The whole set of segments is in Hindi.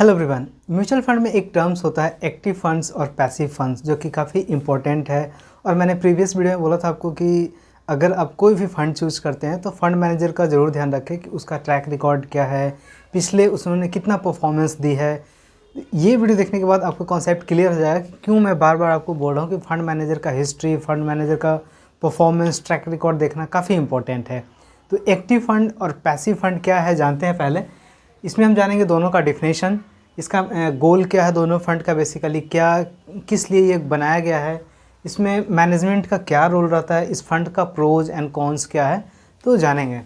Hello everyone. म्यूचुअल फंड में एक टर्म्स होता है एक्टिव फंड्स और पैसिव फंड्स, जो कि काफ़ी इंपॉर्टेंट है। और मैंने प्रीवियस वीडियो में बोला था आपको कि अगर आप कोई भी फंड चूज़ करते हैं तो फंड मैनेजर का ज़रूर ध्यान रखें कि उसका ट्रैक रिकॉर्ड क्या है, पिछले उसने कितना परफॉर्मेंस दी है। ये वीडियो देखने के बाद आपको कॉन्सेप्ट क्लियर हो जाएगा कि क्यों मैं बार बार आपको बोल रहा हूँ कि फंड मैनेजर का हिस्ट्री, फंड मैनेजर का परफॉर्मेंस, ट्रैक रिकॉर्ड देखना काफ़ी इंपॉर्टेंट है। तो एक्टिव फंड और पैसिव फंड क्या है जानते हैं पहले। इसमें हम जानेंगे दोनों का डिफिनेशन, इसका गोल क्या है दोनों फंड का, बेसिकली क्या किस लिए ये बनाया गया है, इसमें मैनेजमेंट का क्या रोल रहता है, इस फंड का प्रोज एंड कॉन्स क्या है, तो जानेंगे।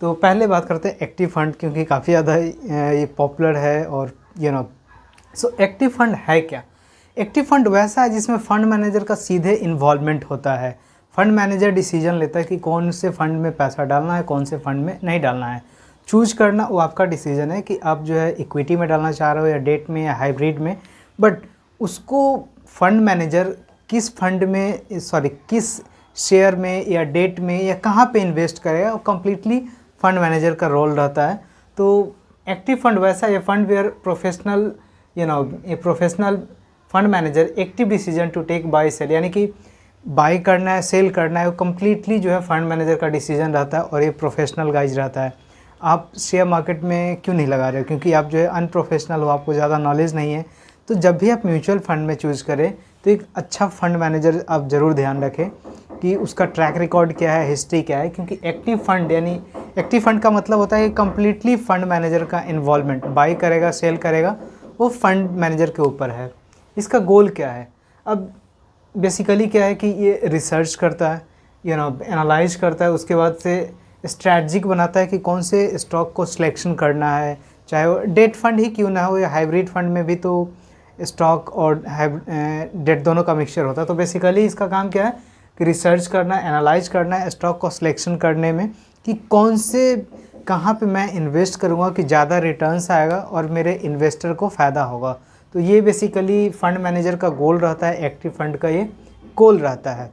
तो पहले बात करते हैं एक्टिव फंड, क्योंकि काफ़ी ज़्यादा ये पॉपुलर है। और सो एक्टिव फंड है क्या? एक्टिव फंड वैसा है जिसमें फंड मैनेजर का सीधे इन्वॉल्वमेंट होता है। फंड मैनेजर डिसीजन लेता है कि कौन से फंड में पैसा डालना है, कौन से फंड में नहीं डालना है। चूज करना वो आपका डिसीजन है कि आप जो है इक्विटी में डालना चाह रहे हो या डेट में या हाइब्रिड में, बट उसको फंड मैनेजर किस फंड में किस शेयर में या डेट में या कहाँ पे इन्वेस्ट करेगा, वो कम्प्लीटली फंड मैनेजर का रोल रहता है। तो एक्टिव फंड वैसा ये fund where professional a professional fund manager active decision to take buy sell, यानी कि बाई करना है सेल करना है, वो कम्प्लीटली जो है फंड मैनेजर का डिसीजन रहता है और ये प्रोफेशनल गाइज रहता है। आप शेयर मार्केट में क्यों नहीं लगा रहे हो? क्योंकि आप जो है अनप्रोफेशनल हो, आपको ज़्यादा नॉलेज नहीं है। तो जब भी आप म्यूचुअल फंड में चूज़ करें तो एक अच्छा फंड मैनेजर आप ज़रूर ध्यान रखें कि उसका ट्रैक रिकॉर्ड क्या है, हिस्ट्री क्या है। क्योंकि एक्टिव फंड यानी एक्टिव फंड का मतलब होता है कि कम्प्लीटली फंड मैनेजर का इन्वॉल्वमेंट, बाई करेगा सेल करेगा, वो फंड मैनेजर के ऊपर है। इसका गोल क्या है? अब बेसिकली क्या है कि ये रिसर्च करता है, एनालाइज करता है, उसके बाद से स्ट्रैटेजिक बनाता है कि कौन से स्टॉक को सिलेक्शन करना है, चाहे वो डेट फंड ही क्यों ना हो या हाइब्रिड फंड में भी तो स्टॉक और डेट दोनों का मिक्सचर होता है। तो बेसिकली इसका काम क्या है कि रिसर्च करना, एनालाइज करना है स्टॉक को सिलेक्शन करने में कि कौन से कहाँ पे मैं इन्वेस्ट करूँगा कि ज़्यादा रिटर्न्स आएगा और मेरे इन्वेस्टर को फ़ायदा होगा। तो ये बेसिकली फ़ंड मैनेजर का गोल रहता है, एक्टिव फंड का ये गोल रहता है।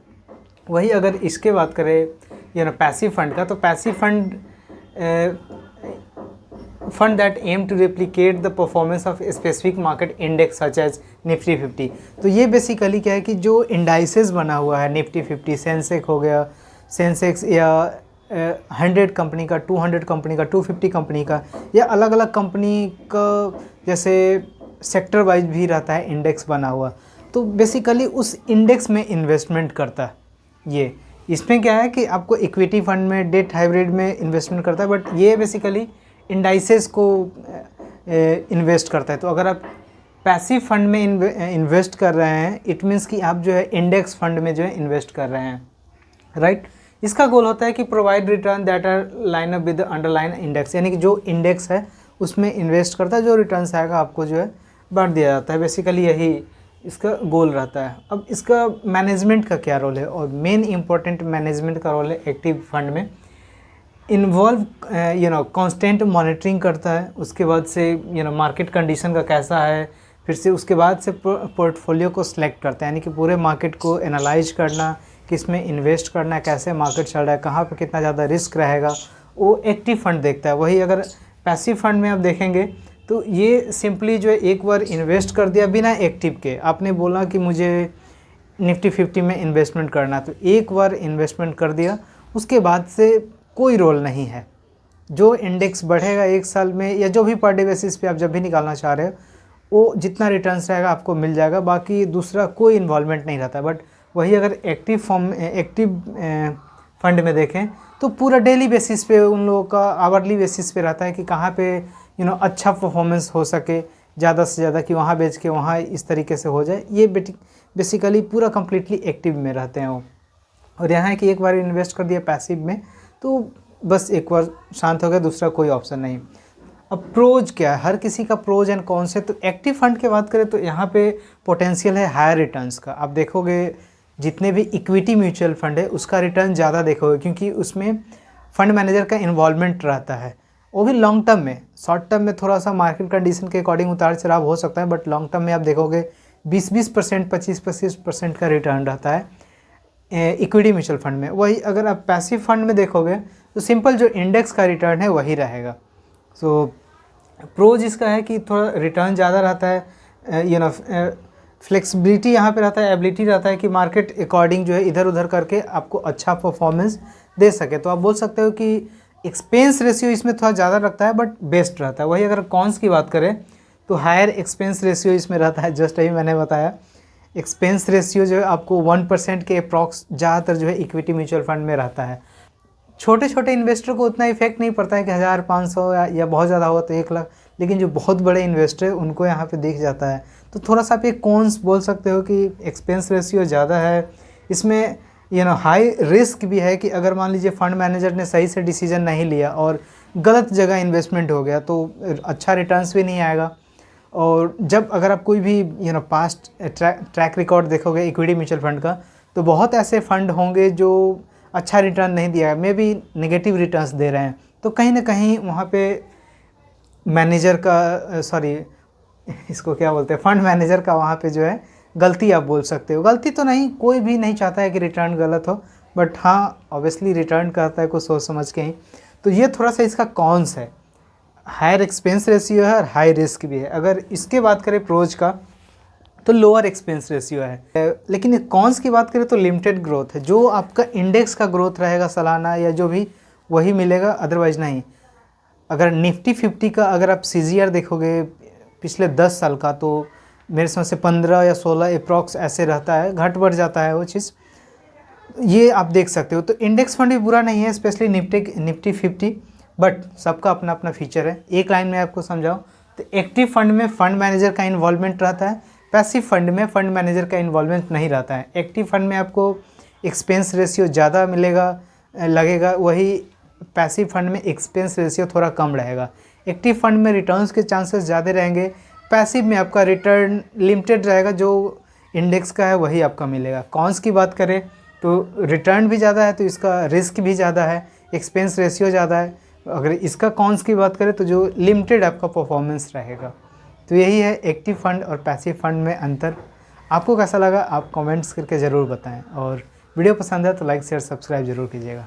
वही अगर इसके बात करें पैसिव फंड का, तो passive fund that aim to replicate the performance of specific market index such as Nifty 50। तो ये बेसिकली क्या है कि जो इंडाइसेस बना हुआ है निफ्टी 50, सेंसेक्स हो गया, सेंसेक्स या 100 कंपनी का, 200 कंपनी का, 250 कंपनी का, या अलग अलग कंपनी का जैसे सेक्टर वाइज भी रहता है इंडेक्स बना हुआ। तो बेसिकली उस इंडेक्स में इन्वेस्टमेंट करता है ये। इसमें क्या है कि आपको इक्विटी फंड में, डेट हाइब्रिड में इन्वेस्टमेंट करता है, बट ये बेसिकली इंडाइसेस को इन्वेस्ट करता है। तो अगर आप पैसिव फंड में इन्वेस्ट कर रहे हैं, इट मीन्स कि आप जो है इंडेक्स फंड में जो है इन्वेस्ट कर रहे हैं, राइट। इसका गोल होता है कि provide return that are line up with underline index, यानी कि जो इंडेक्स है उसमें इन्वेस्ट करता है, जो रिटर्न्स आएगा आपको जो है बांट दिया जाता है। बेसिकली यही इसका गोल रहता है। अब इसका मैनेजमेंट का क्या रोल है? और मेन इंपॉर्टेंट मैनेजमेंट का रोल है एक्टिव फंड में इन्वॉल्व कांस्टेंट मॉनिटरिंग करता है। उसके बाद से मार्केट कंडीशन का कैसा है, फिर से उसके बाद से पोर्टफोलियो को सिलेक्ट करता है, यानी कि पूरे मार्केट को एनालाइज करना, किस में इन्वेस्ट करना है, कैसे मार्केट चल रहा है, कहाँ पे कितना ज़्यादा रिस्क रहेगा, वो एक्टिव फंड देखता है। वही अगर पैसिव फंड में आप देखेंगे तो ये सिंपली जो है एक बार इन्वेस्ट कर दिया बिना एक्टिव के। आपने बोला कि मुझे निफ्टी 50 में इन्वेस्टमेंट करना, तो एक बार इन्वेस्टमेंट कर दिया, उसके बाद से कोई रोल नहीं है। जो इंडेक्स बढ़ेगा एक साल में या जो भी पर डे बेसिस पे आप जब भी निकालना चाह रहे हो, वो जितना रिटर्न्स रहेगा आपको मिल जाएगा, बाकी दूसरा कोई इन्वॉल्वमेंट नहीं रहता। बट वही अगर एक्टिव फंड में देखें तो पूरा डेली बेसिस पे उन लोगों का आवरली बेसिस पे रहता है कि कहाँ पे अच्छा परफॉर्मेंस हो सके ज़्यादा से ज़्यादा, कि वहाँ बेच के वहाँ इस तरीके से हो जाए। ये बेसिकली पूरा कम्प्लीटली एक्टिव में रहते हैं वो। और यहाँ है कि एक बार इन्वेस्ट कर दिया पैसिव में तो बस एक बार शांत हो गया, दूसरा कोई ऑप्शन नहीं। अब प्रोज क्या है? हर किसी का प्रोज एंड कौन से। तो एक्टिव फंड की बात करें तो यहाँ पे पोटेंशियल है हायर रिटर्न्स का। आप देखोगे जितने भी इक्विटी म्यूचुअल फंड है उसका रिटर्न ज़्यादा देखोगे, क्योंकि उसमें फंड मैनेजर का इन्वॉल्वमेंट रहता है, वो भी लॉन्ग टर्म में। शॉर्ट टर्म में थोड़ा सा मार्केट कंडीशन के अकॉर्डिंग उतार चढ़ाव हो सकता है, बट लॉन्ग टर्म में आप देखोगे 20% 25% का रिटर्न रहता है इक्विटी म्यूचुअल फंड में। वही अगर आप पैसिव फंड में देखोगे तो सिंपल जो इंडेक्स का रिटर्न है वही रहेगा। सो प्रोज इसका है कि थोड़ा रिटर्न ज़्यादा रहता है, फ्लेक्सिबिलिटी यहाँ पे रहता है, एबिलिटी रहता है कि मार्केट अकॉर्डिंग जो है इधर उधर करके आपको अच्छा परफॉर्मेंस दे सके। तो आप बोल सकते हो कि एक्सपेंस रेशियो इसमें थोड़ा ज़्यादा रखता है बट बेस्ट रहता है। वही अगर कॉन्स की बात करें तो हायर एक्सपेंस रेशियो इसमें रहता है, जस्ट अभी मैंने बताया। एक्सपेंस रेशियो जो है आपको 1% के अप्रॉक्स ज़्यादातर जो है इक्विटी म्यूचुअल फंड में रहता है। छोटे छोटे इन्वेस्टर को उतना इफेक्ट नहीं पड़ता है कि 1500 या बहुत ज़्यादा हुआ तो 1 लाख, लेकिन जो बहुत बड़े इन्वेस्टर है उनको यहाँ पे दिख जाता है। तो थोड़ा सा आप एक कॉन्स बोल सकते हो कि एक्सपेंस रेशियो ज़्यादा है इसमें, हाई रिस्क भी है कि अगर मान लीजिए फंड मैनेजर ने सही से डिसीजन नहीं लिया और गलत जगह इन्वेस्टमेंट हो गया तो अच्छा रिटर्न्स भी नहीं आएगा। और जब अगर आप कोई भी पास्ट ट्रैक रिकॉर्ड देखोगे इक्विटी म्यूचुअल फंड का, तो बहुत ऐसे फंड होंगे जो अच्छा रिटर्न नहीं दिया है, मे बी नेगेटिव रिटर्न्स दे रहे हैं। तो कहीं ना कहीं वहाँ पे मैनेजर का इसको क्या बोलते हैं, फंड मैनेजर का वहाँ पे जो है गलती आप बोल सकते हो। गलती तो नहीं, कोई भी नहीं चाहता है कि रिटर्न गलत हो, बट हाँ ऑब्वियसली रिटर्न करता है कुछ सोच समझ के ही। तो ये थोड़ा सा इसका कॉन्स है, हायर एक्सपेंस रेशियो है और हाई रिस्क भी है। अगर इसके बात करें प्रोज का तो लोअर एक्सपेंस रेशियो है। लेकिन कॉन्स की बात करें तो लिमिटेड ग्रोथ है, जो आपका इंडेक्स का ग्रोथ रहेगा सालाना या जो भी वही मिलेगा, अदरवाइज नहीं। अगर निफ्टी 50 का अगर आप CGR देखोगे पिछले 10 साल का, तो मेरे समझ से 15 या 16 अप्रॉक्स ऐसे रहता है, घट बढ़ जाता है वो चीज़, ये आप देख सकते हो। तो इंडेक्स फंड भी बुरा नहीं है, स्पेशली निफ्टी 50, बट सबका अपना अपना फीचर है। एक लाइन में आपको समझाऊँ तो एक्टिव फंड में फंड मैनेजर का इन्वॉल्वमेंट रहता है, पैसिव फंड में फंड मैनेजर का इन्वॉल्वमेंट नहीं रहता है। एक्टिव फंड में आपको एक्सपेंस रेशियो ज़्यादा लगेगा, वही पैसिव फंड में एक्सपेंस रेशियो थोड़ा कम रहेगा। एक्टिव फंड में रिटर्न्स के चांसेस ज़्यादा रहेंगे, पैसिव में आपका रिटर्न लिमिटेड रहेगा, जो इंडेक्स का है वही आपका मिलेगा। कॉन्स की बात करें तो रिटर्न भी ज़्यादा है तो इसका रिस्क भी ज़्यादा है, एक्सपेंस रेशियो ज़्यादा है। अगर इसका कॉन्स की बात करें तो जो लिमिटेड आपका परफॉर्मेंस रहेगा। तो यही है एक्टिव फंड और पैसिव फंड में अंतर। आपको कैसा लगा आप कमेंट्स करके ज़रूर बताएं, और वीडियो पसंद है तो लाइक शेयर सब्सक्राइब ज़रूर कीजिएगा।